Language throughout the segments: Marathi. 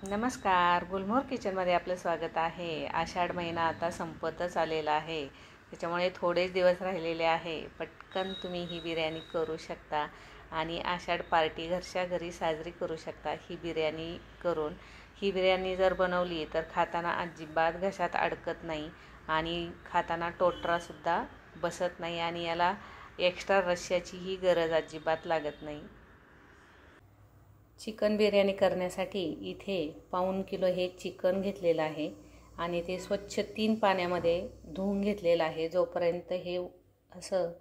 नमस्कार, गुलमोहर किचनमध्ये आपलं स्वागत आहे. आषाढ महिना आता संपतच आलेला आहे, त्याच्यामुळे थोडेच दिवस राहिलेले आहे. पटकन तुम्ही ही बिर्याणी करू शकता आणि आषाढ पार्टी घरच्या घरी साजरी करू शकता. ही बिर्याणी जर बनवली तर खाताना अजिबात घशात अडकत नाही आणि खाताना टोटरासुद्धा बसत नाही आणि याला एक्स्ट्रा रश्श्याचीही गरज अजिबात लागत नाही. चिकन बिर्याणी करण्यासाठी इथे 1.5 किलो हे चिकन घेतलेलं आहे आणि ते स्वच्छ 3 पाण्यामध्ये धुवून घेतलेलं आहे. जोपर्यंत हे असं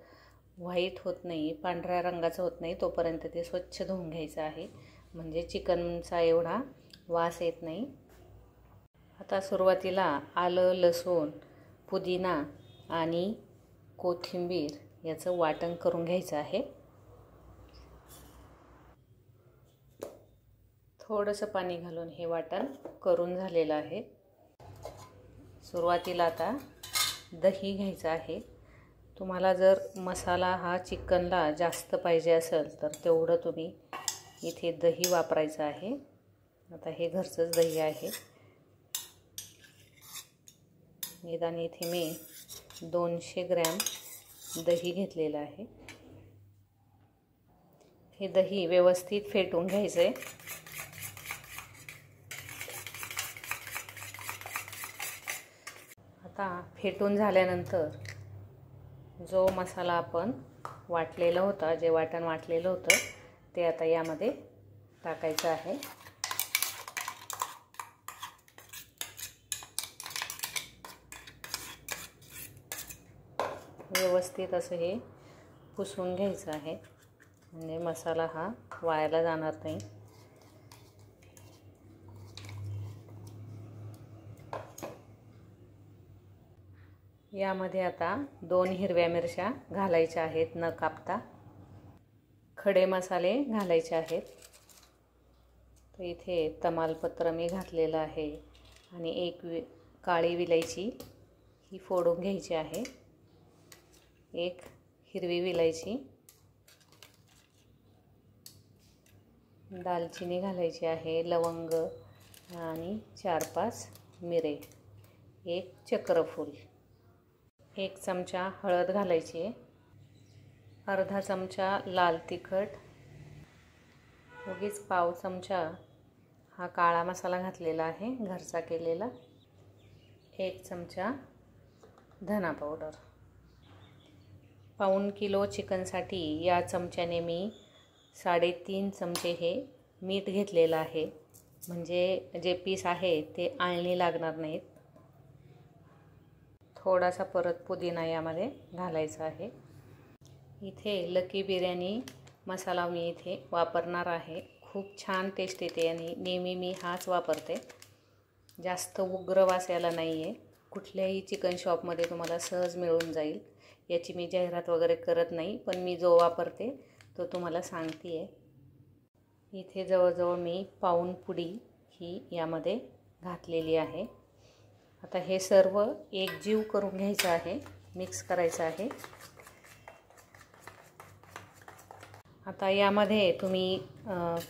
व्हाईट होत नाही, पांढऱ्या रंगाचं होत नाही, तोपर्यंत ते स्वच्छ धुवून घ्यायचं आहे, म्हणजे चिकनचा एवढा वास येत नाही. आता सुरुवातीला आलं, लसूण, पुदिना आणि कोथिंबीर याचं वाटण करून घ्यायचं आहे. थोडंसं पाणी घालून हे वाटण करून झालेलं आहे. सुरुवातीला आता दही घ्यायचं आहे. तुम्हाला जर मसाला हा चिकनला जास्त पाहिजे असेल तर तेवढं तुम्ही इथे दही वापरायचं आहे. आता हे घरचंच दही आहे. निदान इथे मी 200 ग्रॅम दही घेतलेलं आहे. हे दही व्यवस्थित फेटून घ्यायचं आहे. आता फेटून झाल्यानंतर जो मसाला आपण वाटलेला होता, जे वाटण वाटलेलं होतं ते आता यामध्ये टाकायचं आहे. व्यवस्थित असं हे पुसून घ्यायचं आहे, म्हणजे मसाला हा वायाला जाणार नाही. यामध्ये आता 2 हिरव्या मिरच्या घालायच्या आहेत न कापता. खडे मसाले घालायचे आहेत. तर इथे तमालपत्र मी घातलेलं आहे आणि एक काळी विलायची ही फोडून घ्यायची आहे. एक हिरवी विलायची, दालचिनी घालायची आहे, लवंग आणि 4-5 मिरे, एक चक्रफूल, 1 चमचा हळद घालायची आहे, अर्धा चमचा लाल तिखट, उगीच पाव चमचा हा काळा मसाला घातलेला आहे घरचा केलेला, 1 चमचा धना पावडर. 1.5 किलो चिकनसाठी या चमच्याने मी 3.5 चमचे हे मीठ घेतलेलं आहे, म्हणजे जे पीस आहे ते आळणी लागणार नाहीत. थोडासा परत पुदिना यामध्ये घालायचा आहे. इथे लकी बिर्याणी मसाला मी इथे वापरणार आहे. खूप छान टेस्ट येते आणि नेहमी मी हाच वापरते. जास्त उग्र वास याला नाही आहे. कुठल्याही चिकन शॉपमध्ये तुम्हाला सहज मिळून जाईल. याची मी जाहिरात वगैरे करत नाही, पण मी जो वापरते तो तुम्हाला सांगते आहे. इथे जवळजवळ मी पाऊण पुडी ही यामध्ये घातलेली आहे. आता हे सर्व एकजीव करून घ्यायचं आहे, मिक्स करायचं आहे. आता यामध्ये तुम्ही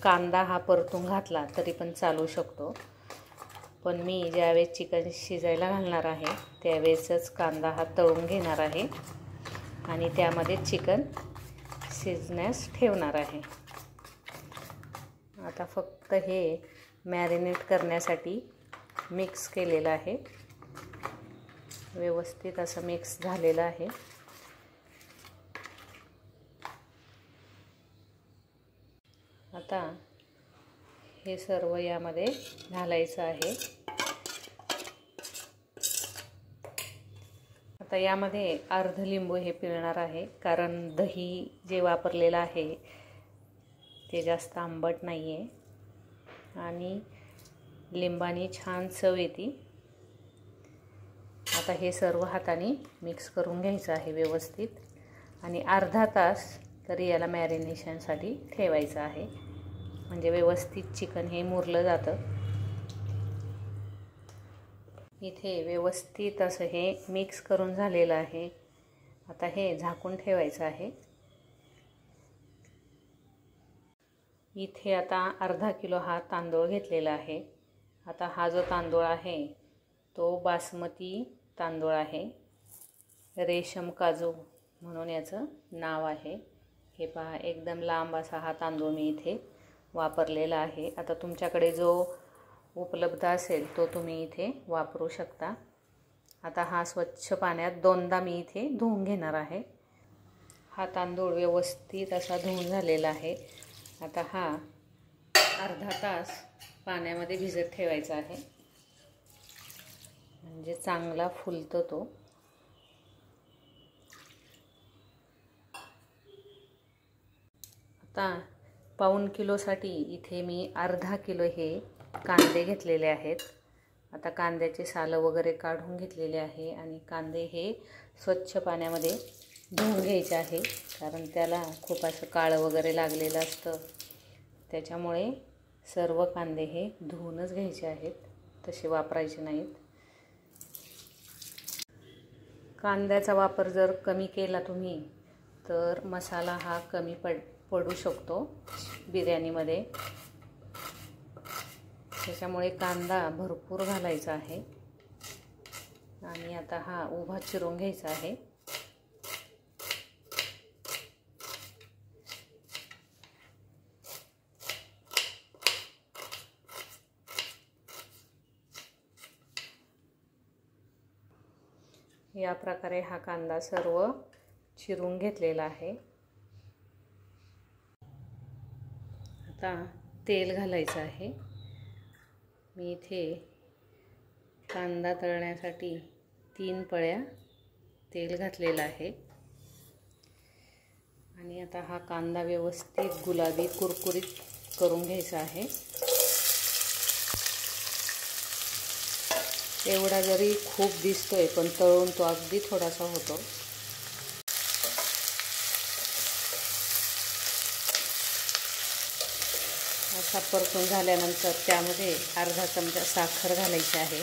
कांदा हा परतून घातला तरी पण चालू शकतो, पण मी ज्यावेळेस चिकन शिजायला घालणार आहे त्यावेळेसच कांदा हा तळून घेणार आहे आणि त्यामध्ये चिकन शिजण्यास ठेवणार आहे. आता फक्त हे मॅरिनेट करण्यासाठी मिक्स केलेलं आहे. व्यवस्थित असं मिक्स झालेलं आहे. आता हे सर्व यामध्ये घालायचं आहे. आता यामध्ये अर्ध लिंबू हे पिळणार आहे, कारण दही जे वापरलेलं आहे ते जास्त आंबट नाही आहे आणि लिंबाने छान चव येते. आता हे सर्व हाताने मिक्स करून घ्यायचं आहे व्यवस्थित आणि अर्धा तास तरी याला मॅरिनेशनसाठी ठेवायचं आहे, म्हणजे व्यवस्थित चिकन हे मुरलं जातं. इथे व्यवस्थित असं हे मिक्स करून झालेलं आहे. आता हे झाकून ठेवायचं आहे. इथे आता अर्धा किलो हा तांदूळ घेतलेला आहे. आता हा जो तांदूळ आहे तो बासमती तांदूळ आहे, रेशम काजू म्हणून याचं नाव आहे। हे पहा, एकदम लांब असा हा तांदूळ मी इथे वापरलेला आहे। आता तुमच्याकडे जो उपलब्ध असेल तो तुम्ही इथे वापरू शकता। आता हा स्वच्छ पाण्यात 2दा मी इथे धुवून घेणार आहे। हा तांदूळ व्यवस्थित असा धुवून झालेला आहे। आता हा अर्धा तास पाण्यामध्ये भिजत ठेवायचा आहे, म्हणजे चांगला फुलतो तो। आता पाऊण किलोसाठी इथे मी अर्धा किलो हे कांदे घेतलेले आहेत। आता कांद्याचे सालं वगैरे काढून घेतलेले आहे आणि कांदे हे स्वच्छ पाण्यामध्ये धुवून घ्यायचे आहे, कारण त्याला खूप असं काळं वगैरे लागलेलं असतं। त्याच्यामुळे सर्व कांदे हे धुवूनच घ्यायचे आहेत, तसे वापरायचे नाहीत। कांद्याचा वापर जर कमी केला तुम्ही तर मसाला हा कमी पडू शकतो बिर्याणीमध्ये। त्याच्यामुळे कांदा भरपूर घालायचा आहे आणि आता हा उभा चिरून घ्यायचा आहे। या प्रकारे हा कांदा सर्व चिरून घेतलेला आहे। आता तेल घालायचं आहे। मी इथे कांदा तळण्यासाठी 3 पळ्या तेल घातलेलं आहे आणि आता हा कांदा व्यवस्थित गुलाबी कुरकुरीत करून घ्यायचा आहे। एवढा जरी खूप दिसतोय पण तळून तो अगदी थोडासा होतो। असा परतून झाल्यानंतर त्यामध्ये अर्धा चमचा साखर घालायची आहे,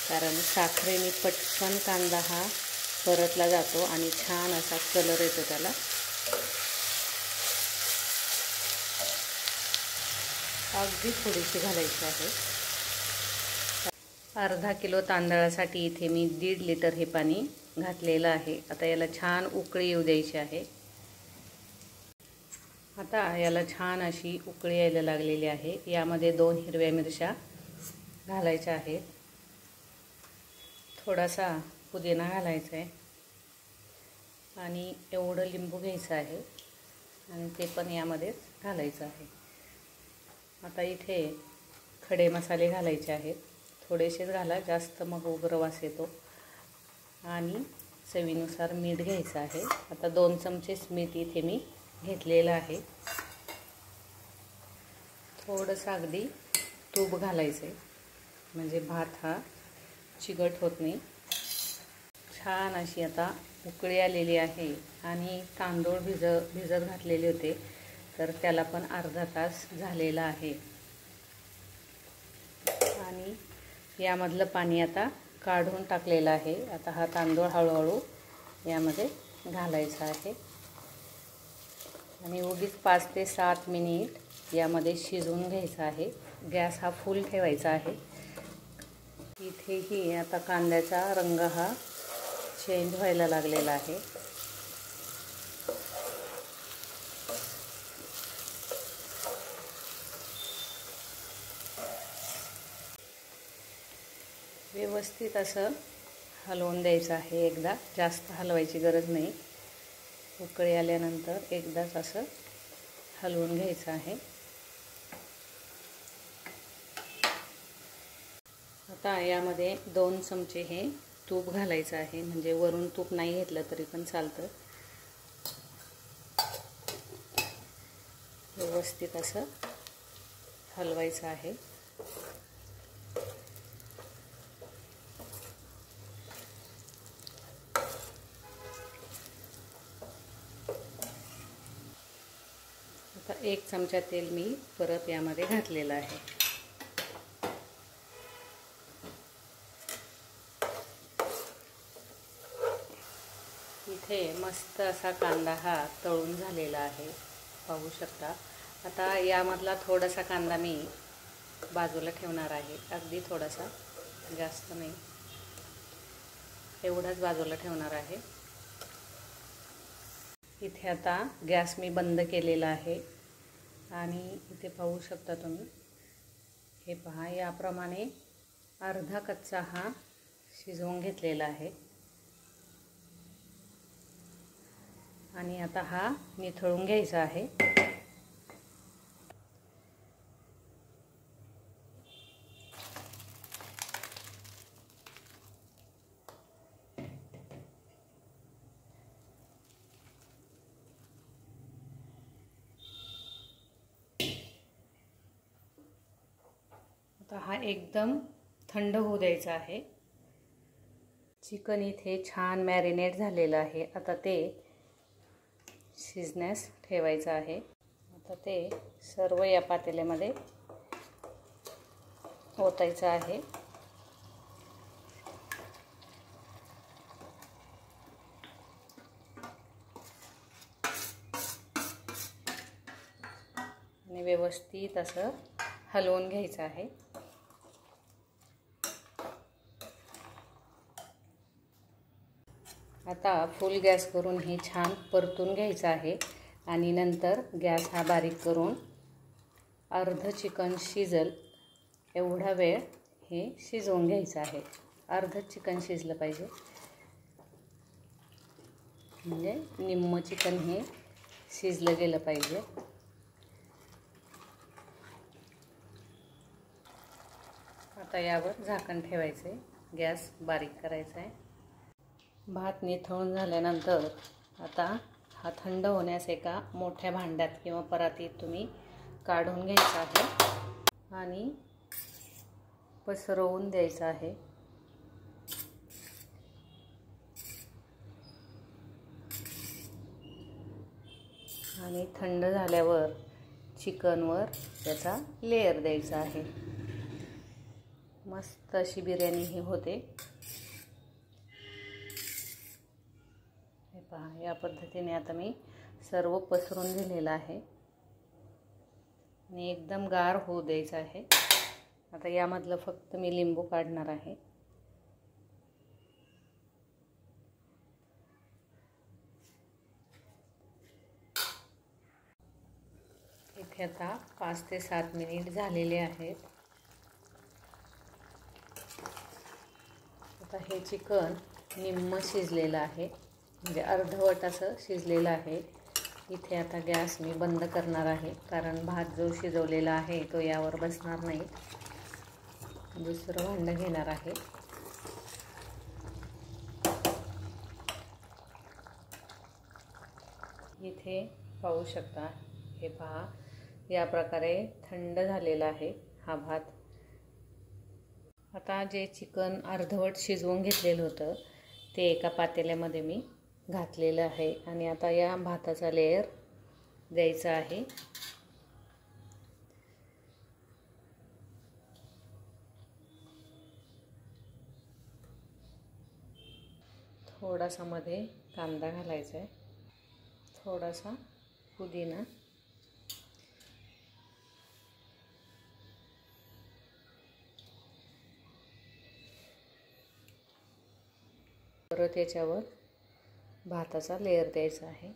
कारण साखरेने पटकन कांदा हा परतला जातो आणि छान असा कलर येतो त्याला। अगदी थोडीशी घालायची आहे। अर्धा किलो तांदळासाठी इथे मी 1.5 लिटर हे पाणी घातलेलं आहे। आता याला छान उकळी येऊ द्यायची आहे। आता याला छान अशी उकळी यायला लागलेली आहे। यामध्ये 2 हिरव्या मिरच्या घालायच्या आहेत, थोडासा पुदिना घालायचा आहे आणि एवढं लिंबू घ्यायचं आहे आणि ते पण यामध्ये घालायचं आहे। आता इथे खडे मसाले घालायचे आहेत, थोडेसेच घाला, जास्त मग उग्र वास येतो। आणि चवीनुसार मीठ घ्यायचं आहे। आता 2 चमचेच मीठ इथे मी घेतलेलं आहे। थोडंसं अगदी तूप घालायचं आहे, म्हणजे भात हा चिकट होत नाही। छान अशी आता उकळी आलेली आहे आणि तांदूळ भिजत घातलेले होते, तर त्याला पण अर्धा तास झालेला आहे आणि यामधलं पाणी आता काढून टाकलेलं आहे। आता हा तांदूळ हळूहळू यामध्ये घालायचा आहे आणि उगीच 5 ते 7 मिनिट यामध्ये शिजवून घ्यायचा आहे। गॅस हा फुल ठेवायचा आहे। इथेही आता कांद्याचा रंग हा चेंज व्हायला लागलेला आहे। व्यवस्थित असं हलवून द्यायचं आहे। एकदा, जास्त हलवायची गरज नाही। उकळी आल्यानंतर एकदाच असं हलवून घ्यायचं आहे। आता यामध्ये 2 चमचे हे तूप घालायचं आहे, म्हणजे वरून तूप नाही घेतलं तरी पण चालतं। व्यवस्थित असं हलवायचं आहे। आता 1 चमचा तेल मी परत यामध्ये घातलेलं आहे। इथे मस्त असा कांदा हा तळून झालेला आहे, पाहू शकता। आता यामधला थोडासा कांदा मी बाजूला ठेवणार आहे. अगदी थोडासा, जास्त नाही, एवढाच बाजूला ठेवणार आहे. इथे आता गॅस मी बंद केलेला आहे आणि इथे पाहू शकता तुम्ही. हे पहा, याप्रमाणे अर्धा कच्चा हा शिजवून घेतलेला आहे आणि आता हा निथळून घ्यायचा आहे. आता हा एकदम थंड होऊ द्यायचा आहे. चिकन इथे छान मॅरिनेट झालेलं आहे. आता ते शिजण्यास ठेवायचं आहे. आता ते सर्व या पातेल्यामध्ये ओतायचं आहे. आणि व्यवस्थित असं हलवून घ्यायचं आहे. आता फुल गॅस करून हे छान परतून घ्यायचं आहे आणि नंतर गॅस हा बारीक करून अर्ध चिकन शिजल एवढा वेळ हे शिजवून घ्यायचं आहे. अर्ध चिकन शिजलं पाहिजे, म्हणजे निम्म चिकन हे शिजलं गेलं पाहिजे. आता यावर झाकण ठेवायचं आहे, गॅस बारीक करायचा आहे. भात निथळून झाल्यानंतर आता हा थंड होण्यास एका मोठ्या भांड्यात किंवा परातीत तुम्ही काढून घ्यायचा आहे आणि पसरवून द्यायचा आहे. आणि थंड झाल्यावर चिकनवर त्याचा लेयर द्यायचा आहे. मस्त अशी बिर्याणी ही होते. पहा, या पद्धतीने आता मी सर्व पसरून दिलेलं आहे आणि एकदम गार होऊ द्यायचं आहे. आता यामधलं फक्त मी लिंबू काढणार आहे. इथे आता 5 ते 7 मिनिट झालेले आहेत. आता हे चिकन निम्म शिजलेलं आहे, म्हणजे अर्धवट असं शिजलेलं आहे. इथे आता गॅस मी बंद करणार आहे, कारण भात जो शिजवलेला आहे तो यावर बसणार नाही. दुसरं भांडं घेणार आहे. इथे पाहू शकता, हे पहा, या प्रकारे थंड झालेला आहे हा भात. आता जे चिकन अर्धवट शिजवून घेतलेलं होतं ते एका पातेल्यामध्ये मी घातलेलं आहे आणि आता या भाताचा लेयर द्यायचा आहे. थोडासा मध्ये कांदा घालायचा आहे, थोडासा पुदिना, परत याच्यावर भाताचा लेयर द्यायचा आहे.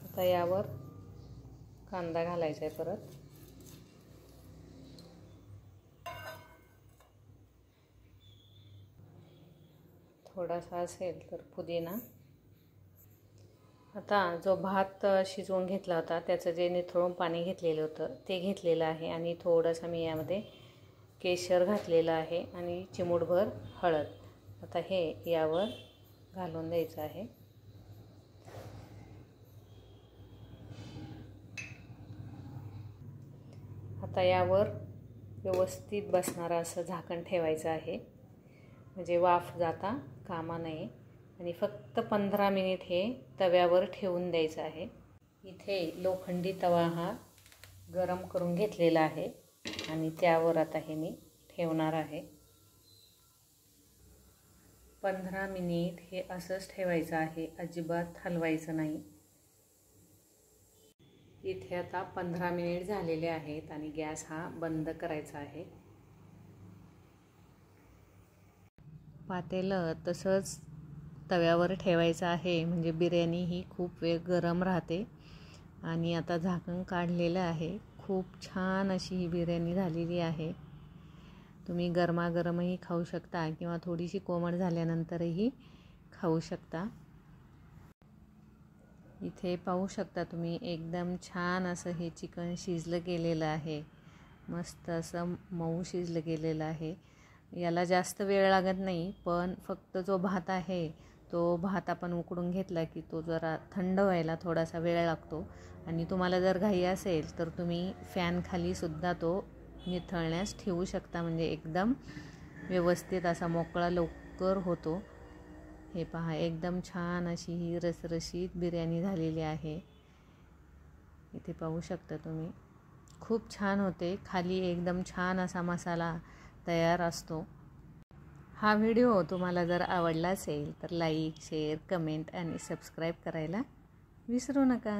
आता यावर कांदा घालायचा आहे. परत थोडासा असेल तर पुदिना. आता जो भात शिजवून घेतला होता त्याचं जे निथळून पाणी घेतलेलं होतं ते घेतलेलं आहे आणि थोडंसं मी यामध्ये केशर घातलेलं आहे आणि चिमूटभर हळद. आता हे यावर घालून द्यायचं आहे. आता यावर व्यवस्थित बसणारं असं झाकण ठेवायचं आहे, म्हणजे वाफ जाता कामा नये. आणि फक्त 15 मिनिट हे तव्यावर ठेवून द्यायचं आहे. इथे लोखंडी तवा हा गरम करून घेतलेला आहे आणि त्यावर आता हे मी ठेवणार आहे. 15 मिनिट हे असंच ठेवायचं आहे, अजिबात हलवायचं नाही. इथे आता 15 मिनिट झालेले आहेत आणि गॅस हा बंद करायचा आहे। पातेलं तसंच तव्यावर ठेवायचं आहे, म्हणजे बिर्याणी ही खूप वेळ गरम राहते। आणि आता झाकण काढलेलं आहे। खूप छान अशी ही बिर्याणी झालेली आहे। तुम्ही गरमागरमही खाऊ शकता किंवा थोडीशी कोमट झाल्यानंतरही खाऊ शकता। इथे पाहू शकता तुम्ही, एकदम छान असं हे चिकन शिजलं गेलेलं आहे। मस्त असं मऊ शिजलं गेलेलं आहे। याला जास्त वेळ लागत नाही, पण फक्त जो भात आहे तो भात आपण उकडून घेतला की तो जरा थंड व्हायला थोडासा वेळ लागतो। आणि तुम्हाला जर घाई असेल तर तुम्ही फॅन खाली सुद्धा तो निथळण्यास ठेवू शकता, म्हणजे एकदम व्यवस्थित असा मोकळा लवकर होतो। हे पहा, एकदम छान अशी ही रसरशीत बिर्याणी झालेली आहे। इथे पाहू शकता तुम्ही, खूप छान होते। खाली एकदम छान असा मसाला तयार असतो। हा व्हिडिओ तुम्हाला जर आवडला असेल तर लाईक, शेअर, कमेंट आणि सबस्क्राईब करायला विसरू नका।